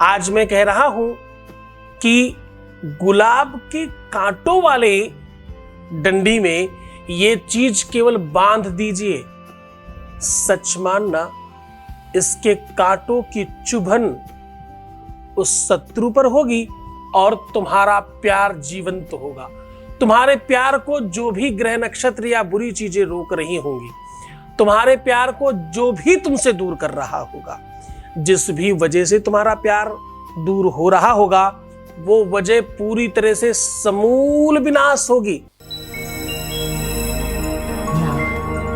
आज मैं कह रहा हूं कि गुलाब के कांटों वाले डंडी में ये चीज केवल बांध दीजिए। सच मानना, इसके कांटों की चुभन उस शत्रु पर होगी और तुम्हारा प्यार जीवंत होगा। तुम्हारे प्यार को जो भी ग्रह नक्षत्र या बुरी चीजें रोक रही होंगी, तुम्हारे प्यार को जो भी तुमसे दूर कर रहा होगा, जिस भी वजह से तुम्हारा प्यार दूर हो रहा होगा, वो वजह पूरी तरह से समूल विनाश होगी।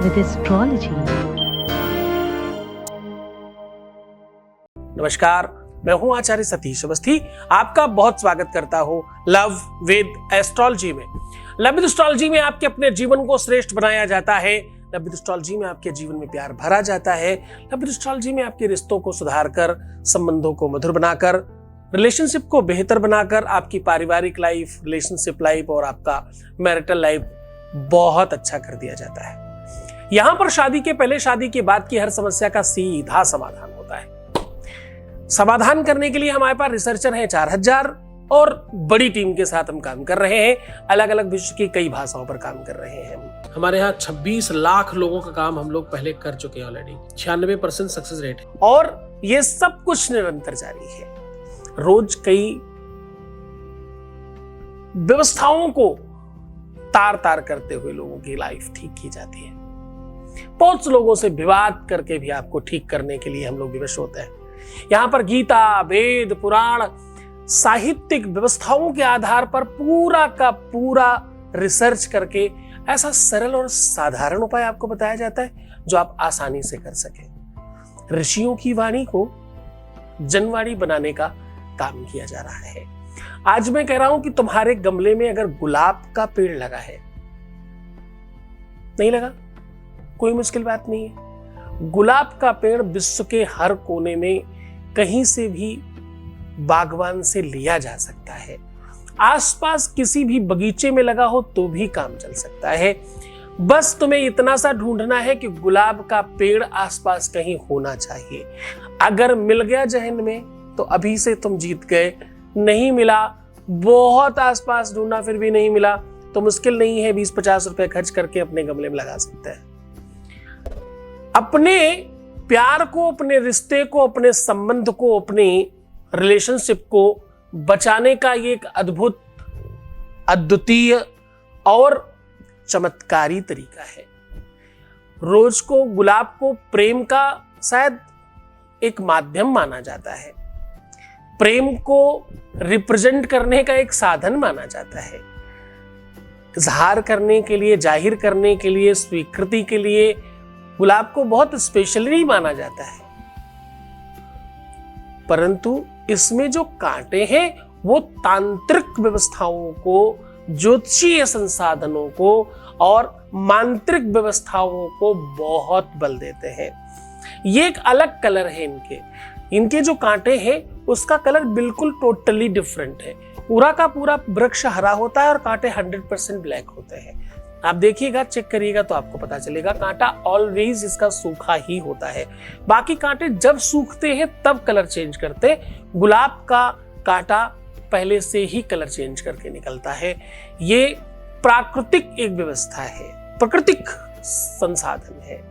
With astrology. नमस्कार, मैं हूं आचार्य सतीश अवस्थी। आपका बहुत स्वागत करता हूं लव विद एस्ट्रोलॉजी में। लव विद एस्ट्रोलॉजी में आपके अपने जीवन को श्रेष्ठ बनाया जाता है। लव विद एस्ट्रोलॉजी में आपके जीवन में प्यार भरा जाता है। लव विद एस्ट्रोलॉजी में आपके रिश्तों को सुधारकर, संबंधों को मधुर बनाकर, रिलेशनशिप को बेहतर बनाकर आपकी पारिवारिक लाइफ, रिलेशनशिप लाइफ और आपका मैरिटल लाइफ बहुत अच्छा कर दिया जाता है। यहां पर शादी के पहले, शादी के बाद की हर समस्या का सीधा समाधान होता है। समाधान करने के लिए हमारे पास रिसर्चर हैं 4000 और बड़ी टीम के साथ हम काम कर रहे हैं। अलग अलग विश्व की कई भाषाओं पर काम कर रहे हैं। हमारे यहाँ 26 लाख लोगों का काम हम लोग पहले कर चुके हैं ऑलरेडी। 96% सक्सेस रेट है और ये सब कुछ निरंतर जारी है। रोज कई व्यवस्थाओं को तार तार करते हुए लोगों की लाइफ ठीक की जाती है। बहुत से लोगों से विवाद करके भी आपको ठीक करने के लिए हम लोग विवश होते हैं। यहां पर गीता, वेद, पुराण, साहित्यिक व्यवस्थाओं के आधार पर पूरा का पूरा रिसर्च करके ऐसा सरल और साधारण उपाय आपको बताया जाता है जो आप आसानी से कर सकें। ऋषियों की वाणी को जनवाणी बनाने का काम किया जा रहा है। आज मैं कह रहा हूं कि तुम्हारे गमले में अगर गुलाब का पेड़ लगा है, नहीं लगा, कोई मुश्किल बात नहीं है। गुलाब का पेड़ विश्व के हर कोने में कहीं से भी बागवान से लिया जा सकता है। आसपास किसी भी बगीचे में लगा हो तो भी काम चल सकता है। बस तुम्हें इतना सा ढूंढना है कि गुलाब का पेड़ आसपास कहीं होना चाहिए। अगर मिल गया जहन में तो अभी से तुम जीत गए। नहीं मिला, बहुत आसपास ढूंढा फिर भी नहीं मिला, तो मुश्किल नहीं है, 20-50 रुपए खर्च करके अपने गमले में लगा सकते हैं। अपने प्यार को, अपने रिश्ते को, अपने संबंध को, अपने रिलेशनशिप को बचाने का ये एक अद्भुत, अद्वितीय और चमत्कारी तरीका है। रोज को, गुलाब को प्रेम का शायद एक माध्यम माना जाता है, प्रेम को रिप्रेजेंट करने का एक साधन माना जाता है, इजहार करने के लिए, जाहिर करने के लिए, स्वीकृति के लिए गुलाब को बहुत स्पेशली माना जाता है। परंतु इसमें जो कांटे हैं वो तांत्रिक व्यवस्थाओं को, ज्योतिषीय संसाधनों को और मांत्रिक व्यवस्थाओं को बहुत बल देते हैं। ये एक अलग कलर है इनके जो कांटे हैं उसका कलर बिल्कुल टोटली डिफरेंट है। पूरा का पूरा वृक्ष हरा होता है और कांटे 100% ब्लैक होते हैं। आप देखिएगा, चेक करिएगा तो आपको पता चलेगा। कांटा ऑलवेज इसका सूखा ही होता है। बाकी कांटे जब सूखते हैं तब कलर चेंज करते हैं। गुलाब का कांटा पहले से ही कलर चेंज करके निकलता है। ये प्राकृतिक एक व्यवस्था है, प्राकृतिक संसाधन है।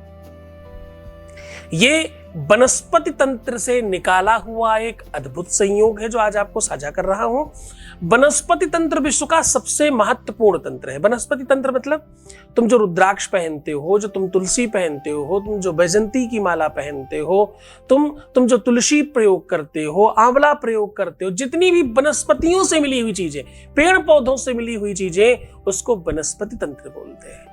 ये वनस्पति तंत्र से निकाला हुआ एक अद्भुत संयोग है जो आज आपको साझा कर रहा हूं। वनस्पति तंत्र विश्व का सबसे महत्वपूर्ण तंत्र है। वनस्पति तंत्र मतलब तुम जो रुद्राक्ष पहनते हो, जो तुम तुलसी पहनते हो, तुम जो वैजंती की माला पहनते हो, तुम जो तुलसी प्रयोग करते हो, आंवला प्रयोग करते हो, जितनी भी वनस्पतियों से मिली हुई चीजें, पेड़ पौधों से मिली हुई चीजें, उसको वनस्पति तंत्र बोलते हैं।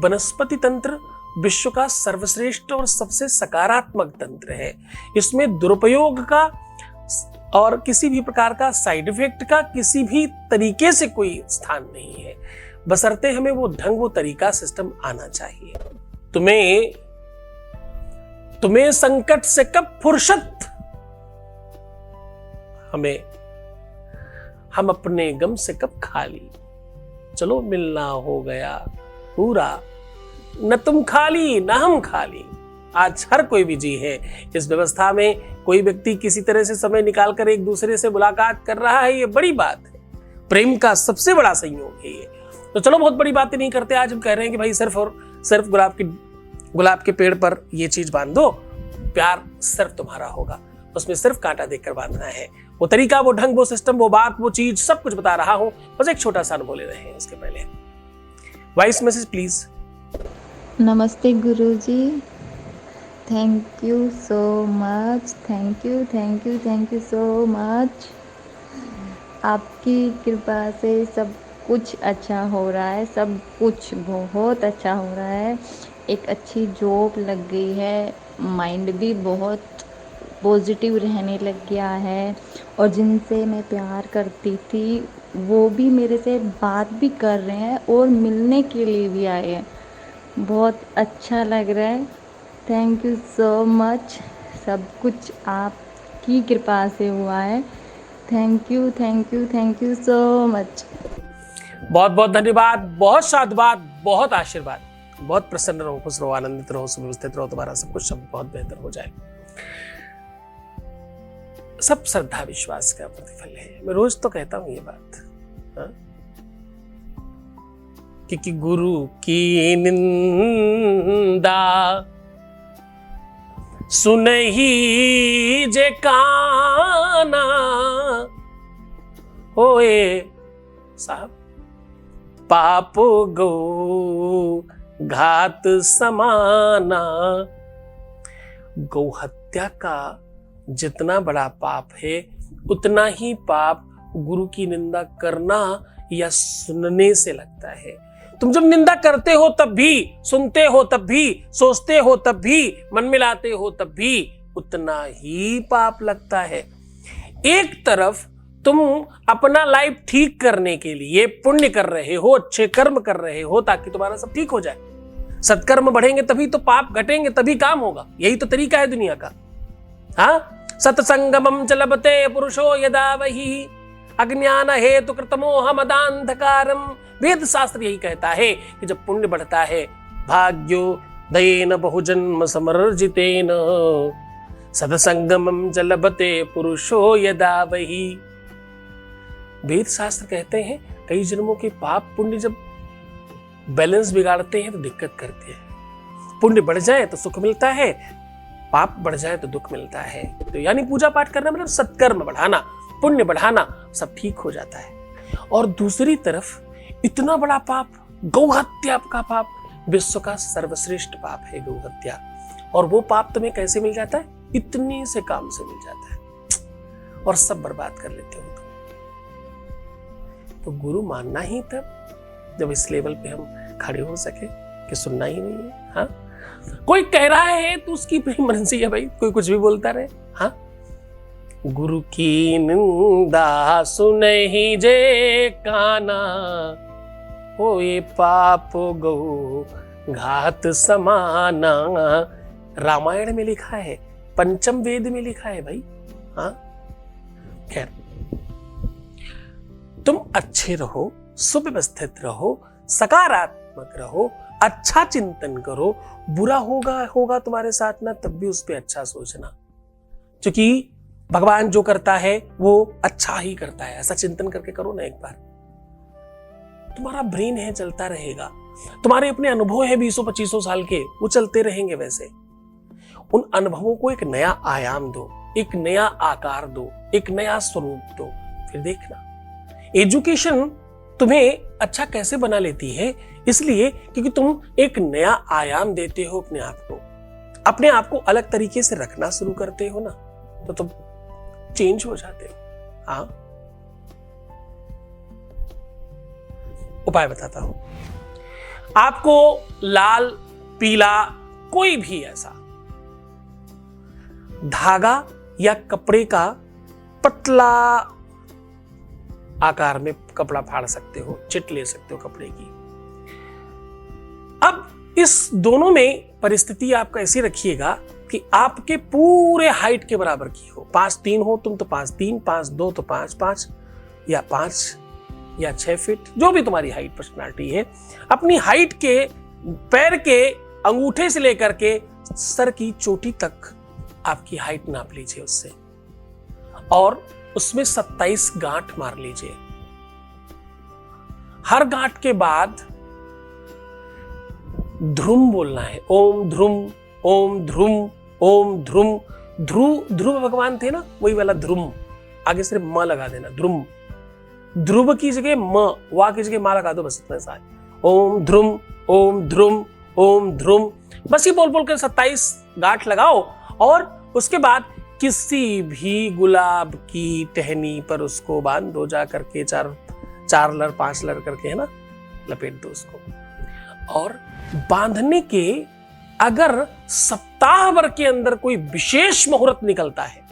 वनस्पति तंत्र विश्व का सर्वश्रेष्ठ और सबसे सकारात्मक तंत्र है। इसमें दुरुपयोग का और किसी भी प्रकार का साइड इफेक्ट का किसी भी तरीके से कोई स्थान नहीं है, बशर्ते हमें वो ढंग, वो तरीका, सिस्टम आना चाहिए। तुम्हें संकट से कब फुर्सत, हम अपने गम से कब खाली। चलो मिलना हो गया पूरा, न तुम खाली न हम खाली, आज हर कोई बिजी है। इस व्यवस्था में कोई व्यक्ति किसी तरह से समय निकालकर एक दूसरे से मुलाकात कर रहा है, ये बड़ी बात है। प्रेम का सबसे बड़ा संयोग है ये। तो चलो बहुत बड़ी बातें नहीं करते, आज हम कह रहे हैं कि भाई सिर्फ और सिर्फ गुलाब के पेड़ पर ये चीज बांध दो, प्यार सिर्फ तुम्हारा होगा। उसमें सिर्फ कांटा देकर बांधना है। वो तरीका, वो ढंग, वो सिस्टम, वो बात, वो चीज, सब कुछ बता रहा हूं। बस एक छोटा सा अनुभव ले रहे हैं उसके पहले। Voice message please. नमस्ते गुरुजी, thank you so much, thank you so much. आपकी कृपा से सब कुछ अच्छा हो रहा है, सब कुछ बहुत अच्छा हो रहा है। एक अच्छी जॉब लग गई है, माइंड भी बहुत पॉजिटिव रहने लग गया है, और जिनसे मैं प्यार करती थी वो भी मेरे से बात भी कर रहे हैं और मिलने के लिए भी आए हैं। बहुत अच्छा लग रहा है। थैंक यू सो मच, सब कुछ आपकी कृपा से हुआ है। Thank you so much. बहुत बहुत धन्यवाद, बहुत साधुवाद, बहुत आशीर्वाद। बहुत प्रसन्न रहो, खुश रहो, आनंदित रहो, सुव्यवस्थित रहो, तुम्हारा सब कुछ सब बहुत बेहतर हो जाए। सब श्रद्धा विश्वास का प्रतिफल है। मैं रोज तो कहता हूं ये बात, क्योंकि गुरु की निंदा सुनहि जे काना होए साहब, पाप गो घात समाना। गौ हत्या का जितना बड़ा पाप है उतना ही पाप गुरु की निंदा करना या सुनने से लगता है। तुम जब निंदा करते हो तब भी, सुनते हो तब भी, सोचते हो तब भी, मन मिलाते हो तब भी उतना ही पाप लगता है। एक तरफ तुम अपना लाइफ ठीक करने के लिए पुण्य कर रहे हो, अच्छे कर्म कर रहे हो ताकि तुम्हारा सब ठीक हो जाए। सत्कर्म बढ़ेंगे तभी तो पाप घटेंगे, तभी काम होगा। यही तो तरीका है दुनिया का। हाँ, सत्संगमं च लभते पुरुषो यदा वही अज्ञान हेतु कृतमोह मदांधकारम। वेद शास्त्र यही कहता है कि जब पुण्य बढ़ता है, भाग्यो दयेन बहुजन्म समर्जितेन सत्संगमं च लभते पुरुषो यदा वही। वेद शास्त्र कहते हैं कई जन्मों के पाप पुण्य जब बैलेंस बिगाड़ते हैं तो दिक्कत करते हैं। पुण्य बढ़ जाए तो सुख मिलता है, पाप बढ़ जाए तो दुख मिलता है। तो यानी पूजा पाठ करना मतलब सत्कर्म बढ़ाना, पुण्य बढ़ाना, सब ठीक हो जाता है। और दूसरी तरफ इतना बड़ा पाप, गौ हत्या का पाप, विश्व का सर्वश्रेष्ठ पाप है गौ हत्या। और वो पाप तुम्हें कैसे मिल जाता है? इतने से काम से मिल जाता है और सब बर्बाद कर लेते हो तुम। तो गुरु मानना ही तब जब इस लेवल पे हम खड़े हो सके कि सुनना ही नहीं है। हाँ, कोई कह रहा है तो उसकी अपनी मर्जी है भाई, कोई कुछ भी बोलता रहे। हाँ, गुरु की निंदा सुनहि जे काना होए पाप गौ घात समाना। रामायण में लिखा है, पंचम वेद में लिखा है भाई। हाँ, खैर तुम अच्छे रहो, सुव्यवस्थित रहो, सकारात्मक रहो, अच्छा चिंतन करो। बुरा होगा तुम्हारे साथ ना, तब भी उस पर अच्छा सोचना, क्योंकि भगवान जो करता है वो अच्छा ही करता है। ऐसा चिंतन करके करो ना एक बार। तुम्हारा ब्रेन है, चलता रहेगा। तुम्हारे अपने अनुभव है 20-25 साल के, वो चलते रहेंगे वैसे। उन अनुभवों को एक नया आयाम दो, एक नया आकार दो, एक नया स्वरूप दो, फिर देखना। एजुकेशन तुम्हें अच्छा कैसे बना लेती है? इसलिए क्योंकि तुम एक नया आयाम देते हो अपने आप को अलग तरीके से रखना शुरू करते हो ना, तो तुम चेंज हो जाते हो। हाँ, उपाय बताता हूं आपको। लाल, पीला, कोई भी ऐसा धागा या कपड़े का पतला आकार में कपड़ा फाड़ सकते हो, चिट ले सकते हो कपड़े की। अब इस दोनों में परिस्थिति आप कैसी रखिएगा कि आपके पूरे हाइट के बराबर की हो। 5'3" हो तुम तो 5'3", 5'2" तो 5'5", या 5 या 6 फीट, जो भी तुम्हारी हाइट पर्सनालिटी है। अपनी हाइट के पैर के अंगूठे से लेकर के सर की चोटी तक आपकी हाइट नाप लीजिए उससे, और उसमें 27 गांठ मार लीजिए। हर गांठ के बाद ध्रुम बोलना है, ओम ध्रुम ओम ध्रुम ओम ध्रुम। ध्रुव भगवान थे ना, वही वाला ध्रुम, आगे सिर्फ म लगा देना, ध्रुम। ध्रुव की जगह म, वा की जगह मा लगा दो, बस इतना सा है। ओम ध्रुम ओम ध्रुम ओम ध्रुम, बस ये बोल बोल कर 27 गांठ लगाओ। और उसके बाद किसी भी गुलाब की टहनी पर उसको बांध दो, जा करके 4 लर 5 लर करके, है ना, लपेट दो उसको। और बांधने के अगर सप्ताह भर के अंदर कोई विशेष मुहूर्त निकलता है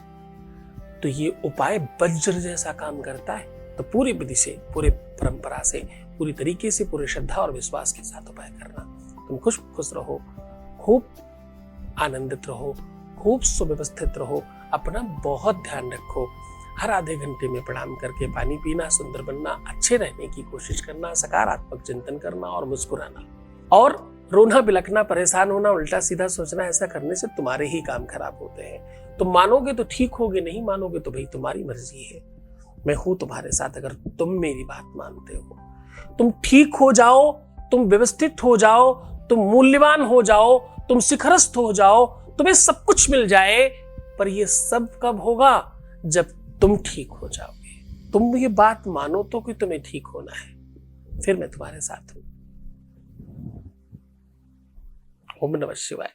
तो ये उपाय वज्र जैसा काम करता है। तो पूरी विधि से, पूरी परंपरा से, पूरी तरीके से, पूरी श्रद्धा और विश्वास के साथ उपाय करना। तुम खुश रहो, खूब आनंदित रहो, खूब सुव्यवस्थित रहो, अपना बहुत ध्यान रखो। हर आधे घंटे में प्रणाम करके पानी पीना, सुंदर बनना, अच्छे रहने की कोशिश करना, सकारात्मक चिंतन करना और मुस्कुराना। और रोना, बिलखना, परेशान होना, उल्टा सीधा सोचना, ऐसा करने से तुम्हारे ही काम खराब होते हैं। तुम मानोगे तो ठीक होगे, नहीं मानोगे तो भाई तुम्हारी मर्जी है। मैं हूं तुम्हारे साथ अगर तुम मेरी बात मानते हो। तुम ठीक हो जाओ, तुम व्यवस्थित हो जाओ, तुम मूल्यवान हो जाओ, तुम शिखरस्थ हो जाओ, तुम्हें सब कुछ मिल जाए। पर ये सब कब होगा? जब तुम ठीक हो जाओगे। तुम ये बात मानो तो कि तुम्हें ठीक होना है, फिर मैं तुम्हारे साथ हूं। ओम नमः शिवाय।